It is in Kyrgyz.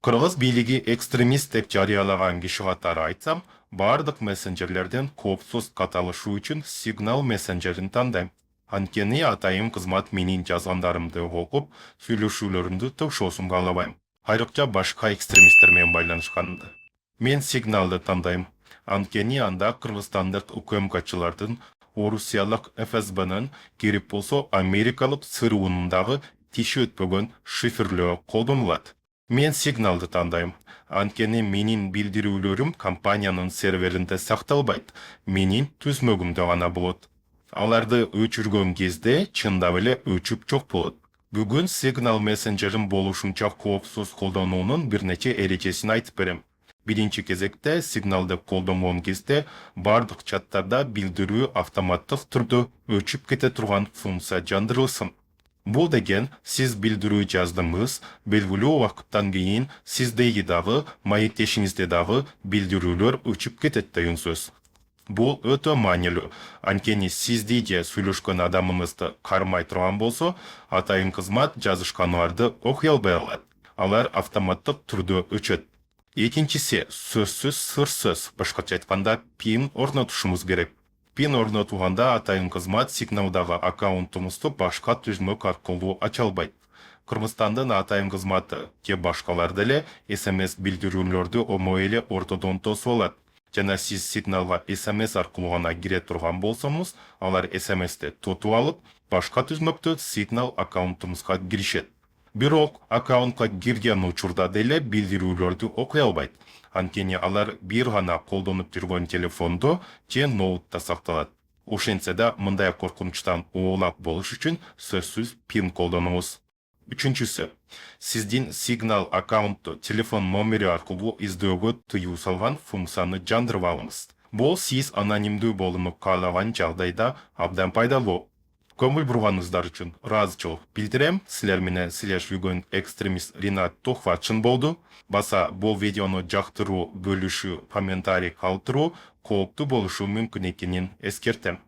Кыргыз бийлиги экстремист деп жарыялаган киши катары айтсам, бардык мессенджерлерден коопсуз каталышуу үчүн Signal мессенджерин тандайм. Анткени атайым кызмат менин жазгандарымды окуп, сүйлөшүүлөрүмдү токшоосун каалабайм. Айрыкча башка экстремисттер менен байланышканды. Мен Signalды тандайм. Анткени анда кыргызстандык УКМКчылардын Орусиялык ФСБнын кирип болсо Америкалык СРУнундагы тиши өтпөгөн шифрлөө колдонулат. Мен Signalды тандайм. Анткени менин билдирүүлөрүм компаниянын серверинде сакталбайт. Менин түзмөгүмдө гана болот. Аларды өчүргөн кезде чындап эле өчүп жок болот. Бүгүн Signal мессенджерин болушунча коопсуз колдонуунун бир нече эрежесин айтып берем. Биринчи кезекте Signalды колдонгон кезде бардык чаттарда билдирүү автоматтык түрдө өчүп кете турган функция жандырылсын. Бул деген сиз билдирүү жаздыңыз, белгилүү убакыттан кийин сиздеги дагы, маектешиңизде дагы билдирүүлөр өчүп кетет деген сөз. Бул өтө маанилүү. Анткени сизди же сүйлөшкөн адамыңызды кармай турган болсо, атайын кызмат жазышканыңарды окуй албай калат. Алар автоматтык түрдө өчөт. Экинчиси сөзсүз сырсыз, башкача айтканда пин орнотушубуз керек. Пин орнотуганда атайын кызмат Signalдагы аккаунтубузду башка түзмөк аркылуу ача албайт. Кыргызстандын атайын кызматы же башкалар деле SMS билдирүүлөрдү оңой эле ортодон тосуп алат. Жана сиз Signalга SMS аркылуу гана кире турган болсоңуз, алар SMS-ти тотуп алып, башка түзмөктө Signal аккаунтубузга киришет. Бирок аккаунтка кирген учурда деле билдирүүлөрдү окуй албайт. Анткени алар бир гана колдонуп жүргөн телефондо же ноутта сакталат. Ошентсе да мындай коркунучтан оолак болуш үчүн сөзсүз пин колдонуңуз. Үчүнчүсү, сиздин Signal аккаунтту телефон номери аркылуу издөөгө тыюу салган функцияны жандырып алыңыз. Бул сиз анонимдүү болууну каалаган жагдайда абдан пайдалуу. Көңүл бурганыңыздар үчүн ыраазычылык билдирем. Силер менен сүйлөшүүгөн экстремист Ринат Тохватшин болду. Баса бул видеону жактыруу, бөлүшүү, комментарий калтыруу кооптуу болушу мүмкүн экенин эскертем.